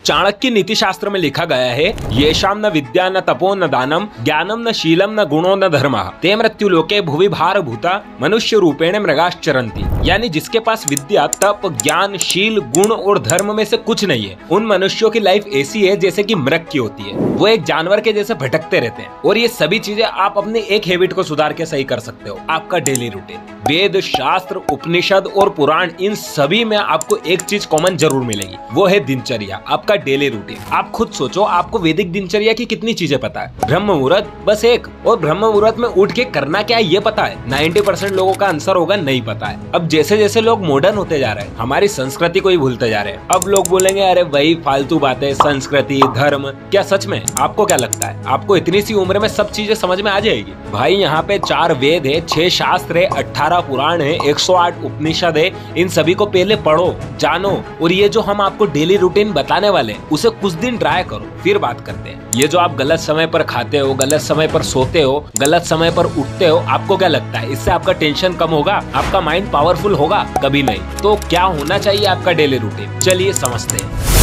चाणक्य नीति शास्त्र में लिखा गया है, येषाम न विद्या न तपो न दानम ज्ञानम न शीलम न गुणो न धर्मः ते मृत्यु लोके भुवि भार भूता मनुष्य रूपेण मृगाश्चरन्ति। यानी जिसके पास विद्या, तप, ज्ञान, शील, गुण और धर्म में से कुछ नहीं है, उन मनुष्यों की लाइफ ऐसी है जैसे कि मृग की होती है। वो एक जानवर के जैसे भटकते रहते हैं। और ये सभी चीजें आप अपनी एक हैबिट को सुधार के सही कर सकते हो, आपका डेली रूटीन। वेद, शास्त्र, उपनिषद और पुराण, इन सभी में आपको एक चीज कॉमन जरूर मिलेगी, वो है दिनचर्या, आपका डेली रूटीन। आप खुद सोचो, आपको वैदिक दिनचर्या की कितनी चीजें पता है? ब्रह्म मुहूर्त बस एक, और ब्रह्म मुहूर्त में उठ के करना क्या है ये पता है? 90% लोगों का आंसर होगा नहीं पता है। अब जैसे जैसे लोग मॉडर्न होते जा रहे हैं, हमारी संस्कृति को ही भूलते जा रहे हैं। अब लोग बोलेंगे अरे वही फालतू बातें, संस्कृति, धर्म। क्या सच में आपको क्या लगता है आपको इतनी सी उम्र में सब चीजें समझ में आ जाएगी? भाई यहाँ पे 4 वेद है, 6 शास्त्र है, 18 पुराण है, 108 उपनिषद है। इन सभी को पहले पढ़ो, जानो, और ये जो हम आपको डेली रूटीन बताने वाले हैं उसे कुछ दिन ट्राई करो, फिर बात करते हैं। ये जो आप गलत समय पर खाते हो, गलत समय पर सोते हो, गलत समय पर उठते हो, आपको क्या लगता है इससे आपका टेंशन कम होगा? आपका माइंड पावरफुल होगा? कभी नहीं। तो क्या होना चाहिए आपका डेली रूटीन? चलिए समझते हैं।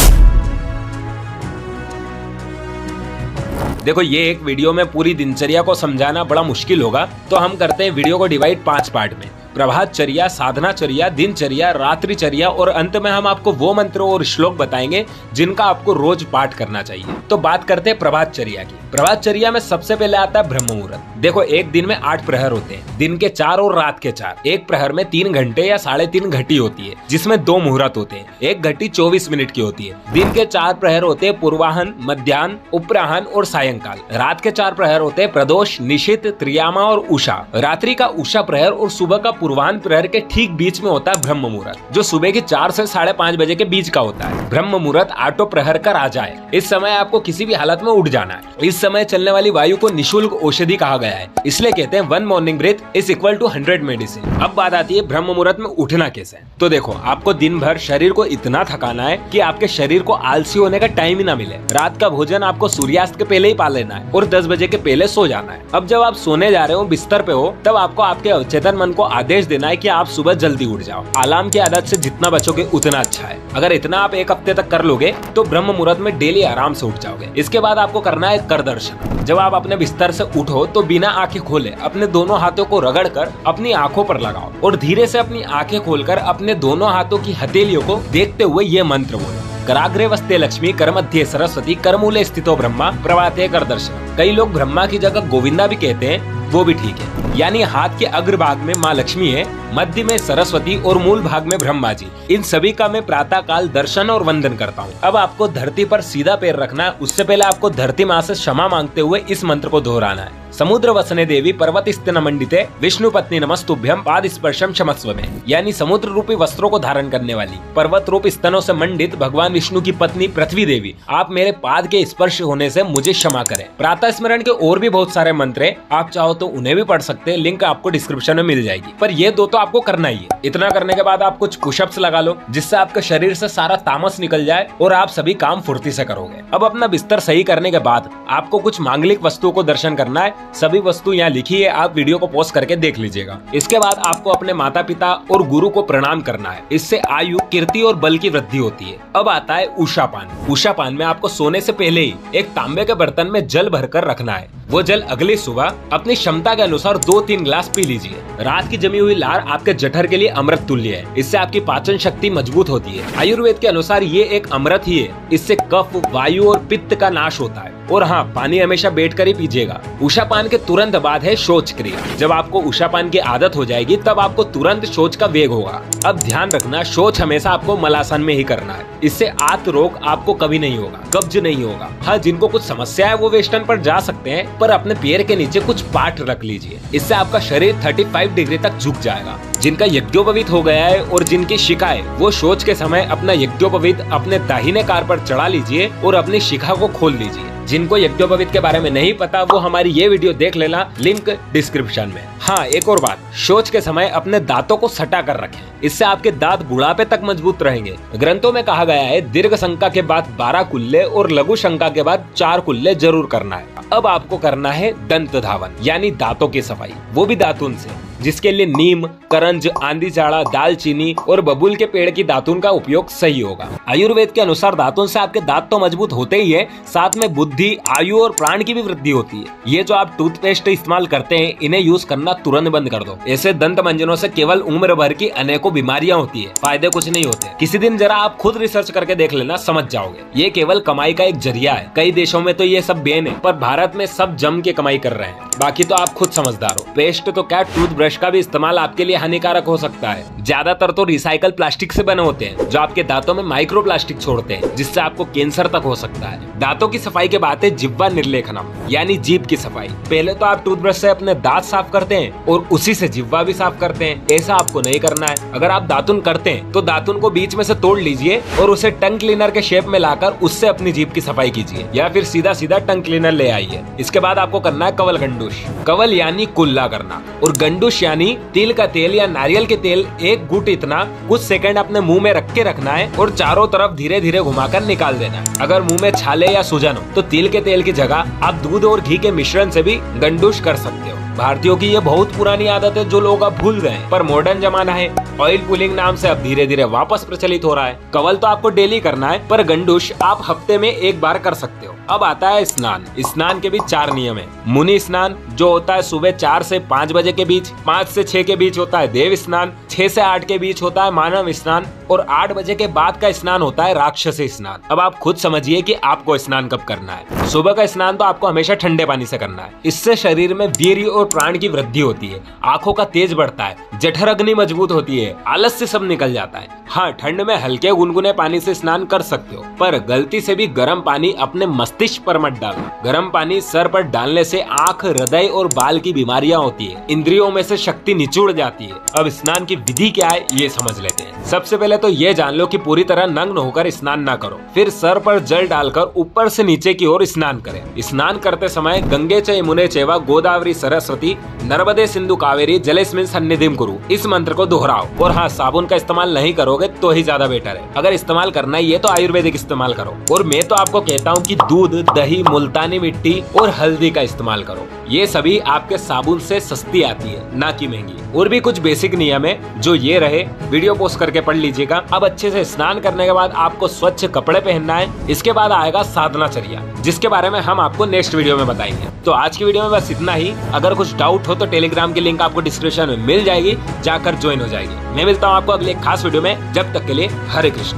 देखो, ये एक वीडियो में पूरी दिनचर्या को समझाना बड़ा मुश्किल होगा, तो हम करते हैं वीडियो को डिवाइड 5 पार्ट में। प्रभातचर्या, साधनाचर्या, दिनचर्या, रात्रिचर्या, और अंत में हम आपको वो मंत्र और श्लोक बताएंगे जिनका आपको रोज पाठ करना चाहिए। तो बात करते हैं प्रभातचर्या की। प्रभातचर्या में सबसे पहले आता है ब्रह्म मुहूर्त। देखो, एक दिन में 8 प्रहर होते हैं, दिन के 4 और रात के 4। एक प्रहर में 3 घंटे या 3.5 घटी होती है, जिसमें 2 मुहूर्त होते हैं। एक घटी 24 मिनट की होती है। दिन के 4 प्रहर होते हैं पूर्वाहन, मध्याह्न, उपराहन और सायंकाल। रात के 4 प्रहर होते हैं प्रदोष, निशित, त्रियामा और उषा। रात्रि का उषा प्रहर और सुबह का पूर्वाहन प्रहर के ठीक बीच में होता है ब्रह्म मुहूर्त, जो सुबह के 4 से 5:30 बजे के बीच का होता है। ब्रह्म मुहूर्त 8 प्रहर का राजा है। इस समय आपको किसी भी हालत में उठ जाना है। इस समय चलने वाली वायु को निशुल्क औषधि कहा गया है, इसलिए कहते हैं 1 morning breath is equal to 100 medicine. अब बात आती है ब्रह्म मुहूर्त में उठना कैसे। तो देखो, आपको दिन भर शरीर को इतना थकाना है कि आपके शरीर को आलसी होने का टाइम ही ना मिले। रात का भोजन आपको सूर्यास्त के पहले ही पा लेना है और 10 बजे के पहले सो जाना है। अब जब आप सोने जा रहे हो, बिस्तर पे हो, तब आपको आपके अवचेतन मन को आदेश देना है कि आप सुबह जल्दी उठ जाओ। अलार्म की आदत से जितना बचोगे उतना अच्छा है। अगर इतना आप 1 हफ्ते तक कर लोगे तो ब्रह्म मुहूर्त में डेली आराम से उठ जाओगे। इसके बाद आपको करना है कर दर्शन। जब आप अपने बिस्तर से उठो तो बिना आंखें खोले अपने दोनों हाथों को रगड़कर अपनी आंखों पर लगाओ और धीरे से अपनी आंखें खोलकर अपने दोनों हाथों की हथेलियों को देखते हुए ये मंत्र बोलो, कराग्रे वस्ते लक्ष्मी, कर मध्य सरस्वती, कर मूले स्थितो ब्रह्मा, प्रभाते कर दर्शन। कई लोग ब्रह्मा की जगह गोविंदा भी कहते हैं, वो भी ठीक है। यानी हाथ के अग्रभाग में माँ लक्ष्मी है, मध्य में सरस्वती और मूल भाग में ब्रह्मा जी। इन सभी का मैं प्रातः काल दर्शन और वंदन करता हूँ। अब आपको धरती पर सीधा पैर रखना है। उससे पहले आपको धरती माँ से क्षमा मांगते हुए इस मंत्र को दोहराना है। समुद्र वसने देवी पर्वत स्तन मंडिते विष्णु पत्नी नमस्तुभ्यम पाद स्पर्शम क्षमस्व में। यानी समुद्र रूपी वस्त्रों को धारण करने वाली, पर्वत रूप स्तनों से मंडित भगवान विष्णु की पत्नी पृथ्वी देवी, आप मेरे पाद के स्पर्श होने से मुझे क्षमा करें। प्रातः स्मरण के और भी बहुत सारे मंत्र हैं, आप चाहो तो उन्हें भी पढ़ सकते हैं, लिंक आपको डिस्क्रिप्शन में मिल जाएगी। पर ये 2 तो आपको करना ही है। इतना करने के बाद आप कुछ पुशअप्स लगा लो, जिससे आपके शरीर से सारा तामस निकल जाए और आप सभी काम फुर्ती से करोगे। अब अपना बिस्तर सही करने के बाद आपको कुछ मांगलिक वस्तुओं को दर्शन करना है। सभी वस्तु यहाँ लिखी है, आप वीडियो को पॉज करके देख लीजिएगा। इसके बाद आपको अपने माता पिता और गुरु को प्रणाम करना है। इससे आयु, कीर्ति और बल की वृद्धि होती है। अब आता है उषापान। उषापान में आपको सोने से पहले ही एक तांबे के बर्तन में जल भरकर रखना है। वो जल अगली सुबह अपनी क्षमता के अनुसार 2-3 ग्लास पी लीजिए। रात की जमी हुई लार आपके जठर के लिए अमृत तुल्य है। इससे आपकी पाचन शक्ति मजबूत होती है। आयुर्वेद के अनुसार ये एक अमृत ही है। इससे कफ, वायु और पित्त का नाश होता है। और हाँ, पानी हमेशा बैठकर ही पीजिएगा। उषापान के तुरंत बाद है शौच क्रिया। जब आपको उषापान की आदत हो जाएगी तब आपको तुरंत शौच का वेग होगा। अब ध्यान रखना, शौच हमेशा आपको मलासन में ही करना है। इससे आंत रोग आपको कभी नहीं होगा, कब्ज नहीं होगा। हाँ, जिनको कुछ समस्या है वो वेस्टर्न पर जा सकते हैं, पर अपने पैर के नीचे कुछ पाठ रख लीजिए। इससे आपका शरीर 35 डिग्री तक झुक जाएगा। जिनका यज्ञोपवीत हो गया है और जिनकी शिखा है, वो शौच के समय अपना यज्ञोपवीत अपने दाहिने कार पर चढ़ा लीजिए और अपनी शिखा को खोल लीजिए। जिनको यज्ञोपवीत के बारे में नहीं पता वो हमारी ये वीडियो देख लेना, लिंक डिस्क्रिप्शन में। हाँ, एक और बात, शौच के समय अपने दांतों को सटा कर रखें। इससे आपके दांत बुढ़ापे तक मजबूत रहेंगे। ग्रंथों में कहा गया है दीर्घ शंका के बाद 12 कुल्ले और लघु शंका के बाद 4 कुल्ले जरूर करना है। अब आपको करना है दंत धावन, यानी दांतों की सफाई, वो भी दातुन से। जिसके लिए नीम, करंज, आंधी झाड़ा, दालचीनी और बबूल के पेड़ की दातुन का उपयोग सही होगा। आयुर्वेद के अनुसार दातुन से आपके दांत तो मजबूत होते ही है, साथ में बुद्धि, आयु और प्राण की भी वृद्धि होती है। ये जो आप टूथपेस्ट इस्तेमाल करते हैं, इन्हें यूज करना तुरंत बंद कर दो। ऐसे दंत मंजनों से केवल उम्र भर की अनेकों बीमारियां होती है, फायदे कुछ नहीं होते। किसी दिन जरा आप खुद रिसर्च करके देख लेना, समझ जाओगे। ये केवल कमाई का एक जरिया है। कई देशों में तो ये सब बैन है, पर भारत में सब जम के कमाई कर रहे हैं। बाकी तो आप खुद समझदार हो। पेस्ट तो क्या, टूथब्रश का भी इस्तेमाल आपके लिए हानिकारक हो सकता है। ज्यादातर तो रिसाइकल प्लास्टिक से बने होते हैं, जो आपके दांतों में माइक्रो प्लास्टिक छोड़ते हैं, जिससे आपको कैंसर तक हो सकता है। दांतों की सफाई के बाद है जिह्वा निर्लेखनम, यानी जीभ की सफाई। पहले तो आप टूथब्रश से अपने दांत साफ करते हैं और उसी से जिह्वा भी साफ करते हैं। ऐसा आपको नहीं करना है। अगर आप दातुन करते हैं तो दातुन को बीच में से तोड़ लीजिए और उसे टंग क्लीनर के शेप में लाकर उससे अपनी जीभ की सफाई कीजिए, या फिर सीधा सीधा टंग क्लीनर ले आइए। इसके बाद आपको करना है कवल गंडूश। कवल यानी कुल्ला करना, और गंडूश यानी तिल का तेल या नारियल के तेल एक गुट इतना कुछ सेकंड अपने मुंह में रख के रखना है और चारों तरफ धीरे धीरे घुमाकर निकाल देना है। अगर मुंह में छाले या सूजन हो तो तिल के तेल की जगह आप दूध और घी के मिश्रण से भी गंडूश कर सकते हो। भारतीयों की ये बहुत पुरानी आदत है जो लोग अब भूल गए, पर मॉडर्न जमाना है, ऑयल पुलिंग नाम से अब धीरे धीरे वापस प्रचलित हो रहा है। कवल तो आपको डेली करना है, पर गंडूश आप हफ्ते में एक बार कर सकते हो। अब आता है स्नान। स्नान के भी 4 नियम है। मुनि स्नान जो होता है सुबह 4 से 5 बजे के बीच, 5 से 6 के बीच होता है देव स्नान, 6 से 8 के बीच होता है मानव स्नान, और 8 बजे के बाद का स्नान होता है राक्षसी स्नान। अब आप खुद समझिए कि आपको स्नान कब करना है। सुबह का स्नान तो आपको हमेशा ठंडे पानी से करना है। इससे शरीर में वीर्य और प्राण की वृद्धि होती है, आंखों का तेज बढ़ता है, जठर अग्नि मजबूत होती है, आलस्य सब निकल जाता है। हाँ, ठंड में हल्के गुनगुने पानी से स्नान कर सकते हो, पर गलती से भी गर्म पानी अपने मस्तिष्क पर मत डालो। गर्म पानी सर पर डालने से आंख, हृदय और बाल की बीमारियां होती है, इंद्रियों में से शक्ति निचुड़ जाती है। अब स्नान की विधि क्या है ये समझ लेते हैं। सबसे पहले तो ये जान लो कि पूरी तरह नग्न होकर स्नान ना करो, फिर सर पर जल डालकर ऊपर से नीचे की ओर स्नान करें। स्नान करते समय गंगे च यमुने चैव गोदावरी सरस्वती नर्मदे सिंधु कावेरी जलेस्मिन् सन्निधिं कुरु, इस मंत्र को दोहराओ। और हाँ, साबुन का इस्तेमाल नहीं करोगे तो ही ज्यादा बेटर है। अगर इस्तेमाल करना ही है तो आयुर्वेदिक इस्तेमाल करो। और मैं तो आपको कहता हूँ कि दूध, दही, मुल्तानी मिट्टी और हल्दी का इस्तेमाल करो। ये सभी आपके साबुन से सस्ती आती है, ना कि महंगी। और भी कुछ बेसिक नियम है जो ये रहे, वीडियो पोस्ट करके पढ़ लीजिएगा। अब अच्छे से स्नान करने के बाद आपको स्वच्छ कपड़े पहनना है। इसके बाद आएगा साधनाचर्या, जिसके बारे में हम आपको नेक्स्ट वीडियो में बताएंगे। तो आज की वीडियो में बस इतना ही। अगर कुछ डाउट हो तो टेलीग्राम की लिंक आपको डिस्क्रिप्शन में मिल जाएगी, जाकर ज्वाइन हो जाएगी। मैं मिलता हूँ आपको अगले खास वीडियो में। जब तक के लिए हरे कृष्ण।